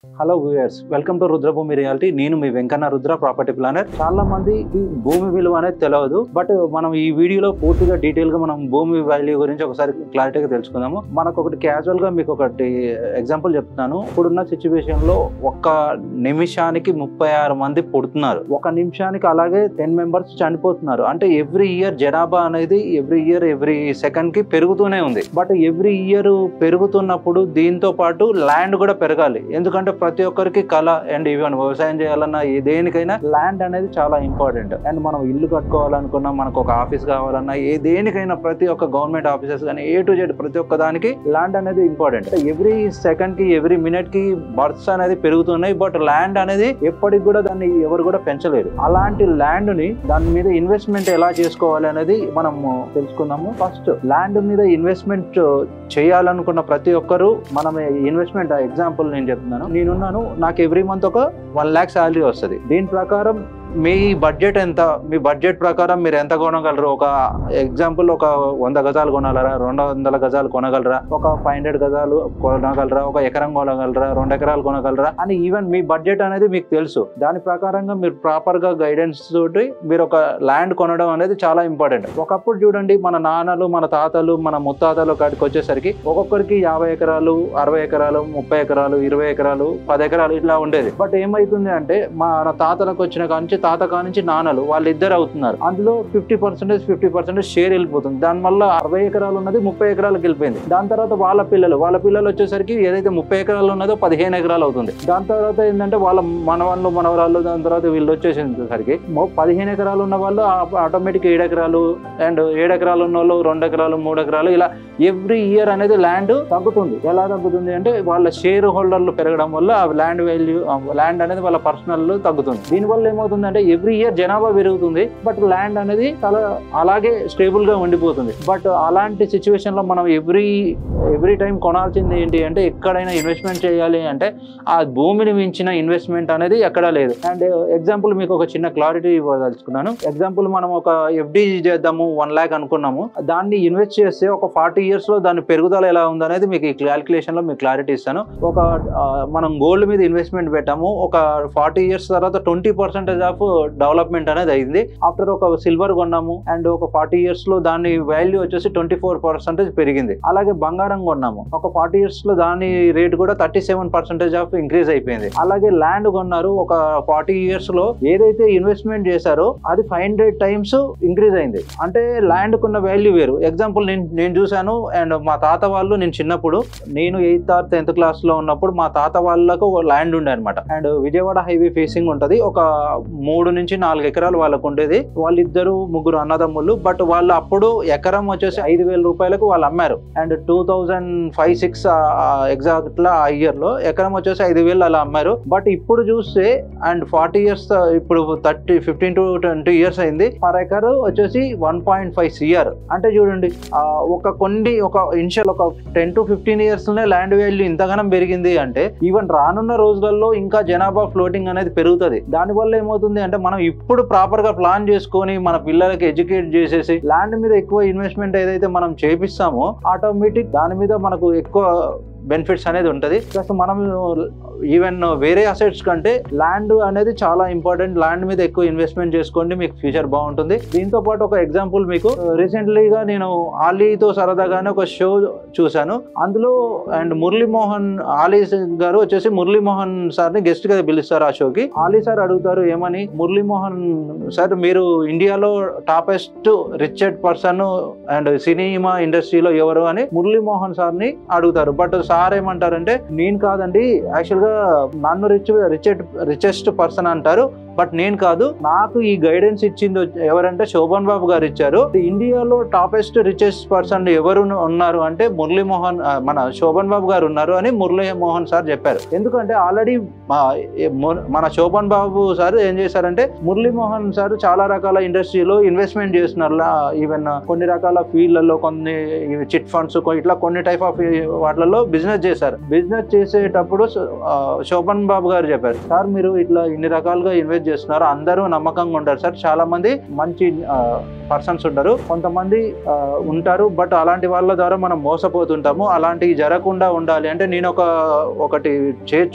Hello viewers, welcome to Rudrabhumi reality. నేను మీ Venkanna Rudra, property planner. చాలా మంది భూమి విలువ అనేది తెలియదు, బట్ మనం ఈ వీడియోలో పూర్తిగా డీటెయిల్ గా మనం భూమి వాల్యూ గురించి ఒకసారి క్లారిటీగా తెలుసుకుందాము. మనకు ఒకటి క్యాజువల్ గా మీకు ఒకటి ఎగ్జాంపుల్ చెప్తాను. ఇప్పుడున్న సిచ్యువేషన్ లో ఒక్క నిమిషానికి 36 మంది పుడుతున్నారు, ఒక నిమిషానికి అలాగే 10 మెంబర్స్ చనిపోతున్నారు. అంటే ఎవ్రీ ఇయర్ జనాభా అనేది ఎవ్రీ సెకండ్ కి పెరుగుతూనే ఉంది. బట్ ఎవ్రీ ఇయర్ పెరుగుతున్నప్పుడు దీంతో పాటు ల్యాండ్ కూడా పెరగాలి. ఎందుకంటే ప్రతి ఒక్కరికి కళ అండ్ ఈవెన్ వ్యవసాయం చేయాలన్నా దేనికైనా ల్యాండ్ అనేది చాలా ఇంపార్టెంట్. అండ్ మనం ఇల్లు కట్టుకోవాలనుకున్నా, మనకు ఒక ఆఫీస్ కావాలన్నా, దేనికైనా ప్రతి ఒక్క గవర్నమెంట్ ఆఫీసెస్ కానీ A to Z ప్రతి ఒక్క దానికి ల్యాండ్ అనేది ఇంపార్టెంట్. ఎవ్రీ సెకండ్ కి ఎవ్రీ మినిట్ కి బర్త్స్ అనేది పెరుగుతున్నాయి, బట్ ల్యాండ్ అనేది ఎప్పటికి కూడా దాన్ని ఎవరు కూడా పెంచలేరు. అలాంటి ల్యాండ్ ని దాని మీద ఇన్వెస్ట్మెంట్ ఎలా చేసుకోవాలి అనేది మనం తెలుసుకుందాము. ఫస్ట్ ల్యాండ్ మీద ఇన్వెస్ట్మెంట్ చేయాలనుకున్న ప్రతి ఒక్కరు మనం ఇన్వెస్ట్మెంట్ ఎగ్జాంపుల్ నేను చెప్తున్నాను. నేనున్నాను, నాకు ఎవ్రీ మంత్ ఒక 1 lakh శాలరీ వస్తుంది. దీని ప్రకారం మీ బడ్జెట్ ఎంత, మీ బడ్జెట్ ప్రకారం మీరు ఎంత కొనగలరు? ఒక ఎగ్జాంపుల్, ఒక 100 గజాలు కొనగలరా, 200 గజాలు కొనగలరా, ఒక 500 గజాలు కొనగలరా, ఒక ఎకరం కొనగలరా, 2 ఎకరాలు కొనగలరా అని ఈవెన్ మీ బడ్జెట్ అనేది మీకు తెలుసు. దాని ప్రకారంగా మీరు ప్రాపర్ గా గైడెన్స్ తోటి మీరు ఒక ల్యాండ్ కొనడం అనేది చాలా ఇంపార్టెంట్. ఒకప్పుడు చూడండి, మన నాన్నలు, మన తాతలు, మన ముత్తాతలు కాడికి వచ్చేసరికి ఒక్కొక్కరికి 50 ఎకరాలు, 60 ఎకరాలు, 30 ఎకరాలు, 20 ఎకరాలు, 10 ఎకరాలు ఇట్లా ఉండేది. బట్ ఏమైతుంది అంటే మన తాతలకు వచ్చిన కాంచి తాత కానించి నాన్నలు వాళ్ళిద్దరు అవుతున్నారు. అందులో 50% షేర్ వెళ్ళిపోతుంది. దానివల్ల 60 ఎకరాలు ఉన్నది 30 ఎకరాలకు వెళ్ళిపోయింది. దాని తర్వాత వాళ్ళ పిల్లలు వచ్చేసరికి ఏదైతే 30 ఎకరాలు ఉన్నదో 15 ఎకరాలు అవుతుంది. దాని తర్వాత ఏంటంటే వాళ్ళ మనవాళ్ళు, మనవరాళ్ళు, దాని తర్వాత వీళ్ళు వచ్చేసరికి 15 ఎకరాలు ఉన్న వాళ్ళు ఆటోమేటిక్ 7 ఎకరాలు, అండ్ 7 ఎకరాలు ఉన్న వాళ్ళు 2 ఎకరాలు, 3 ఎకరాలు, ఇలా ఎవ్రీ ఇయర్ అనేది ల్యాండ్ తగ్గుతుంది. ఎలా తగ్గుతుంది అంటే వాళ్ళ షేర్ హోల్డర్లు పెరగడం వల్ల ఆ ల్యాండ్ వాల్యూ, ల్యాండ్ అనేది వాళ్ళ పర్సనల్ తగ్గుతుంది. దీనివల్ల ఏమవుతుంది అంటే ఎవ్రీ ఇయర్ జనాభా పెరుగుతుంది, బట్ ల్యాండ్ అనేది చాలా అలాగే స్టేబుల్ గా ఉండిపోతుంది. బట్ అలాంటి సిచ్యువేషన్ లో మనం ఎవ్రీ టైం కొనాల్సింది ఏంటి అంటే, ఎక్కడైనా ఇన్వెస్ట్మెంట్ చేయాలి అంటే ఆ భూమిని మించిన ఇన్వెస్ట్మెంట్ అనేది ఎక్కడా లేదు. అండ్ ఎగ్జాంపుల్ మీకు ఒక చిన్న క్లారిటీ ఇవ్వదలుచుకున్నాను. ఎగ్జాంపుల్ మనం ఒక FD చేద్దాము, 1 lakh అనుకున్నాము. దాన్ని ఇన్వెస్ట్ చేస్తే ఒక 40 years లో దాని పెరుగుదల ఎలా ఉందనేది మీకు ఈ క్యాలిక్యులేషన్ లో మీకు క్లారిటీ ఇస్తాను. ఒక మనం గోల్డ్ మీద ఇన్వెస్ట్మెంట్ పెట్టాము, ఒక 40 years తర్వాత 20% ఆఫ్ డెవలప్మెంట్ అనేది అయింది. ఆఫ్టర్ ఒక సిల్వర్ కొన్నాము అండ్ ఒక 40 years లో దాని వాల్యూ వచ్చేసి 24% పెరిగింది. అలాగే బంగారం కొన్నాము, ఒక 40 years లో దాని రేట్ కూడా 37% ఆఫ్ ఇంక్రీజ్ అయిపోయింది. అలాగే ల్యాండ్ కొన్నారు, ఒక 40 years లో ఏదైతే ఇన్వెస్ట్మెంట్ చేశారో అది 500 times ఇంక్రీజ్ అయింది. అంటే ల్యాండ్ కున్న వాల్యూ వేరు. ఎగ్జాంపుల్ నేను చూశాను. అండ్ మా తాత వాళ్ళు, నేను చిన్నప్పుడు, నేను 8th or 10th class లో ఉన్నప్పుడు మా తాత వాళ్ళకు ల్యాండ్ ఉండే అనమాట. అండ్ విజయవాడ హైవే ఫేసింగ్ ఉంటది. ఒక 3 నుంచి 4 ఎకరాలు వాళ్ళకు ఉండేది. వాళ్ళిద్దరు ముగ్గురు అన్నదమ్ములు. బట్ వాళ్ళు అప్పుడు ఎకరం వచ్చేసి 5,000 రూపాయలకు వాళ్ళు అమ్మారు. అండ్ 2005-06 ఎగ్జాక్ట్ లా ఆ ఇయర్ లో ఎకరం వచ్చేసి 5,000 అలా అమ్మారు. బట్ ఇప్పుడు చూస్తే అండ్ 40 years, ఇప్పుడు 15 to 20 years అయింది. పర్ ఎకర్ వచ్చేసి 1.5 CR. అంటే చూడండి, ఒక ఇనిషియల్ ఒక 10 to 15 years లోనే ల్యాండ్ వాల్యూ ఇంతగానం పెరిగింది. అంటే ఈవెన్ రానున్న రోజులలో ఇంకా జనాభా ఫ్లోటింగ్ అనేది పెరుగుతుంది. దానివల్ల ఏమవుతుంది అంటే, మనం ఇప్పుడు ప్రాపర్ గా ప్లాన్ చేసుకొని మన పిల్లలకి ఎడ్యుకేట్ చేసేసి ల్యాండ్ మీద ఎక్కువ ఇన్వెస్ట్మెంట్ ఏదైతే మనం చేపిస్తామో ఆటోమేటిక్ దాని మీద మనకు ఎక్కువ బెనిఫిట్స్ అనేది ఉంటుంది. ప్లస్ మనం ఈవెన్ వేరే అసెట్స్ కంటే ల్యాండ్ అనేది చాలా ఇంపార్టెంట్. ల్యాండ్ మీద ఎక్కువ ఇన్వెస్ట్మెంట్ చేసుకోండి, మీకు ఫ్యూచర్ బాగుంటుంది. దీంతో పాటు ఒక ఎగ్జాంపుల్, మీకు రీసెంట్లీగా నేను ఆలీతో సరదాగానే ఒక షో చూశాను. అందులో అండ్ మురళీమోహన్, ఆలీ గారు వచ్చేసి మురళీమోహన్ సార్ని గెస్ట్ గా పిలుస్తారు ఆ షోకి. ఆలీ సార్ అడుగుతారు ఏమని, మురళీమోహన్ సార్ మీరు ఇండియాలో టాపెస్ట్ రిచెడ్ పర్సన్ అండ్ సినిమా ఇండస్ట్రీలో ఎవరు అని మురళీమోహన్ సార్ని అడుగుతారు. బట్ సార్ ఏమంటారంటే, నేను కాదండి, యాక్చువల్ గా నన్ను రిచెస్ట్ పర్సన్ అంటారు, బట్ నేను కాదు, నాకు ఈ గైడెన్స్ ఇచ్చింది ఎవరంటే శోభన్ బాబు గారు ఇచ్చారు. ఇండియాలో టాపెస్ట్ రిచెస్ట్ పర్సన్ ఎవరు ఉన్నారు అంటే మురళీమోహన్, మన శోభన్ బాబు గారు ఉన్నారు అని మురళీమోహన్ సార్ చెప్పారు. ఎందుకంటే ఆల్రెడీ మన శోభన్ బాబు సార్ ఏం చేశారంటే, మురళీమోహన్ సార్ చాలా రకాల ఇండస్ట్రీలో ఇన్వెస్ట్మెంట్ చేస్తున్నారు. ఈవెన్ కొన్ని రకాల ఫీల్డ్లలో, కొన్ని చిట్ ఫండ్స్, ఇట్లా కొన్ని టైప్ ఆఫ్ వాటిలలో బిజినెస్ చేశారు. బిజినెస్ చేసేటప్పుడు శోభన్ బాబు గారు చెప్పారు, సార్ మీరు ఇట్లా ఇన్ని రకాలుగా ఇన్వెస్ట్ ఇన్వెస్ట్ చేస్తున్నారో అందరూ నమ్మకంగా ఉంటారు సార్. చాలా మంది మంచి పర్సన్స్ ఉంటారు, కొంతమంది ఉంటారు, బట్ అలాంటి వాళ్ళ ద్వారా మనం మోసపోతుంటాము. అలాంటివి జరగకుండా ఉండాలి అంటే నేను ఒకటి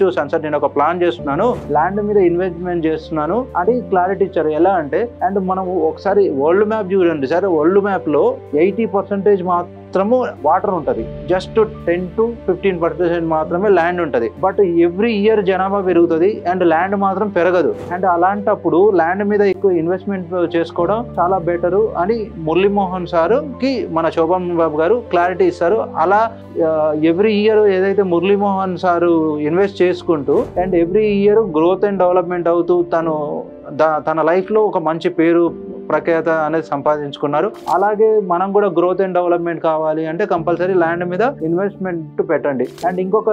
చూసాను సార్. నేను ఒక ప్లాన్ చేస్తున్నాను, ల్యాండ్ మీద ఇన్వెస్ట్మెంట్ చేస్తున్నాను అని క్లారిటీ ఇచ్చారు. ఎలా అంటే అండ్ మనం ఒకసారి వరల్డ్ మ్యాప్ చూడండి సార్. వరల్డ్ మ్యాప్ లో 80% మాత్రము వాటర్ ఉంటుంది, జస్ట్ 10 to 15% మాత్రమే ల్యాండ్ ఉంటుంది. బట్ ఎవ్రీ ఇయర్ జనాభా పెరుగుతుంది అండ్ ల్యాండ్ మాత్రం పెరగదు. అండ్ అలాంటప్పుడు ల్యాండ్ మీద ఎక్కువ ఇన్వెస్ట్మెంట్ చేసుకోవడం చాలా బెటరు అని మురళీమోహన్ సార్ కి మన శోభన్ బాబు గారు క్లారిటీ ఇస్తారు. అలా ఎవ్రీ ఇయర్ ఏదైతే మురళీమోహన్ సారు ఇన్వెస్ట్ చేసుకుంటూ and every year growth and development అవుతూ తన లైఫ్ లో ఒక మంచి పేరు ప్రఖ్యాత అనేది సంపాదించుకున్నారు. అలాగే మనం కూడా గ్రోత్ అండ్ డెవలప్మెంట్ కావాలి అంటే కంపల్సరీ ల్యాండ్ మీద ఇన్వెస్ట్మెంట్ పెట్టండి. అండ్ ఇంకొక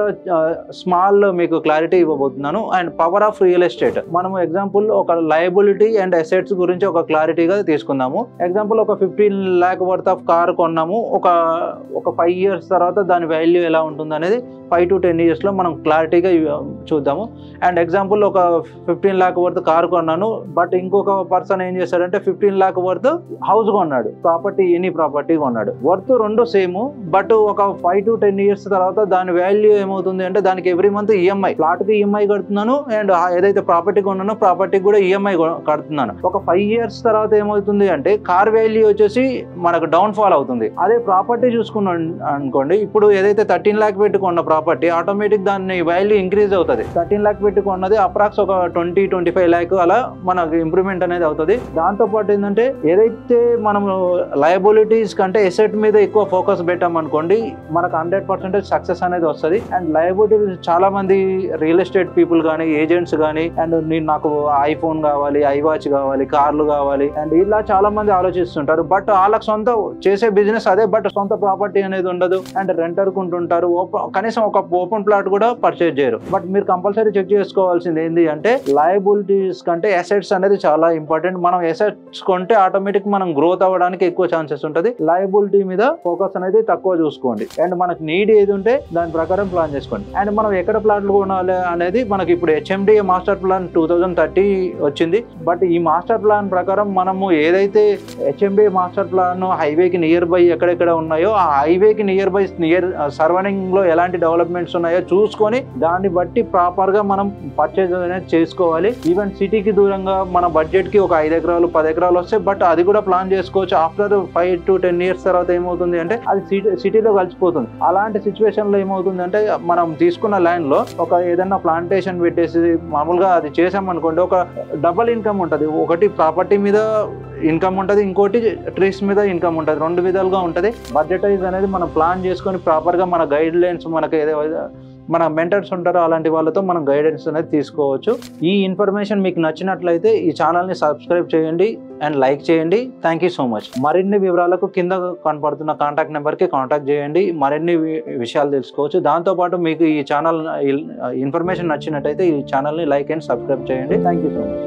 స్మాల్ మీకు క్లారిటీ ఇవ్వబోతున్నాను. And power of real estate. మనం ఎగ్జాంపుల్ ఒక లయబిలిటీ అండ్ అసెట్స్ గురించి ఒక క్లారిటీగా తీసుకుందాము. ఎగ్జాంపుల్ ఒక 15 lakh వర్త్ ఆఫ్ కార్ కొన్నాము. ఒక 5 years తర్వాత దాని వాల్యూ ఎలా ఉంటుంది అనేది 5 to 10 years లో మనం క్లారిటీగా చూద్దాము. అండ్ ఎగ్జాంపుల్ ఒక 15 lakh వర్త్ కార్ కొన్నాను, బట్ ఇంకొక పర్సన్ ఏం చేశాడంటే 15 lakh వర్త్ హౌస్ కొన్నాడు, ఎనీ ప్రాపర్టీ కొన్నాడు. వర్త్ రెండు సేమ్, బట్ ఒక 5 to 10 years తర్వాత దాని వాల్యూ ఏమవుతుంది అంటే దానికి ఎవ్రీ మంత్ ఈఎంఐ, ప్లాట్ కి ఈఎంఐ కడుతున్నాను అండ్ ఏదైతే ప్రాపర్టీ కొన్నానో ప్రాపర్టీకి కూడా ఈఎంఐ కడుతున్నాను. ఒక 5 years తర్వాత ఏమవుతుంది అంటే కార్ వాల్యూ వచ్చేసి మనకు డౌన్ ఫాల్ అవుతుంది. అదే ప్రాపర్టీ చూసుకున్నాం అనుకోండి, ఇప్పుడు ఏదైతే 13 lakh పెట్టి కొన్న ప్రాపర్టీ ఆటోమేటిక్ దాని వాల్యూ ఇంక్రీజ్ అవుతుంది. 13 lakh పెట్టి కొన్నది అప్రాక్స్ ఒక 20-25 lakh అలా మనకు ఇంప్రూవ్మెంట్ అనేది అవుతుంది. దాంతో పాటు ఏంటంటే ఏదైతే మనం లయబిలిటీస్ కంటే ఎసెట్ మీద ఎక్కువ ఫోకస్ పెట్టాం అనుకోండి, మనకు 100% సక్సెస్ అనేది వస్తుంది. అండ్ లయబిలిటీస్ చాలా మంది రియల్ ఎస్టేట్ పీపుల్ కానీ ఏజెంట్స్ కానీ అండ్ నాకు ఐఫోన్ కావాలి, ఐవాచ్ కావాలి, కార్లు కావాలి అండ్ ఇలా చాలా మంది ఆలోచిస్తుంటారు. బట్ వాళ్ళకి సొంత చేసే బిజినెస్ అదే, బట్ సొంత ప్రాపర్టీ అనేది ఉండదు అండ్ రెంటర్ కుంటుంటారు. కనీసం ఒక ఓపెన్ ప్లాట్ కూడా పర్చేజ్ చేయరు. బట్ మీరు కంపల్సరీ చెక్ చేసుకోవాల్సింది ఏంటి అంటే లయబిలిటీస్ కంటే అసెట్స్ అనేది చాలా ఇంపార్టెంట్. మనం అసెట్స్ కొంటే ఆటోమేటిక్ మనం గ్రోత్ అవ్వడానికి ఎక్కువ ఛాన్సెస్ ఉంటుంది. లయబిలిటీ మీద ఫోకస్ అనేది తక్కువ చూసుకోండి అండ్ మనకు నీడ్ ఏది ఉంటే దాని ప్రకారం ప్లాన్ చేసుకోండి. అండ్ మనం ఎక్కడ ప్లాట్లు కొనాలి అనేది మనకి ఇప్పుడు HMDA మాస్టర్ ప్లాన్ 2030 వచ్చింది. బట్ ఈ మాస్టర్ ప్లాన్ ప్రకారం మనము ఏదైతే HMDA మాస్టర్ ప్లాన్ హైవేకి నియర్ బై ఎక్కడెక్కడ ఉన్నాయో ఆ హైవేకి నియర్ సరౌండింగ్ లో ఎలాంటి డెవలప్మెంట్స్ ఉన్నాయో చూసుకొని దాన్ని బట్టి ప్రాపర్ గా మనం పర్చేజ్ అనేది చేసుకోవాలి. ఈవెన్ సిటీకి దూరంగా మన బడ్జెట్ కి ఒక 5 acres 10 acres వస్తే, బట్ అది కూడా ప్లాన్ చేసుకోవచ్చు. ఆఫ్టర్ 5 to 10 years తర్వాత ఏమవుతుంది అంటే అది సిటీలో కలిసిపోతుంది. అలాంటి సిచ్యువేషన్ లో ఏమవుతుంది అంటే మనం తీసుకున్న ల్యాండ్ లో ఒక ఏదైనా ప్లాంటేషన్ పెట్టేసి మామూలుగా అది చేసామనుకోండి, ఒక డబుల్ ఇన్కమ్ ఉంటుంది. ఒకటి ప్రాపర్టీ మీద ఇన్కమ్ ఉంటుంది, ఇంకోటి ట్రీస్ మీద ఇన్కమ్ ఉంటుంది. 2 విధాలుగా ఉంటుంది. బడ్జెటైజ్ అనేది మనం ప్లాన్ చేసుకొని ప్రాపర్ గా మన గైడ్ లైన్స్ మనకి ఏదైతే మన మెంటర్స్ ఉంటారో అలాంటి వాళ్ళతో మనం గైడెన్స్ అనేది తీసుకోవచ్చు. ఈ ఇన్ఫర్మేషన్ మీకు నచ్చినట్లయితే ఈ ఛానల్ని సబ్స్క్రైబ్ చేయండి అండ్ లైక్ చేయండి. Thank you so much. మరిన్ని వివరాలకు కింద కనపడుతున్న కాంటాక్ట్ నెంబర్కి కాంటాక్ట్ చేయండి, మరిన్ని విషయాలు తెలుసుకోవచ్చు. దాంతోపాటు మీకు ఈ ఛానల్ ఇన్ఫర్మేషన్ నచ్చినట్టయితే ఈ ఛానల్ని లైక్ అండ్ సబ్స్క్రైబ్ చేయండి. Thank you so much.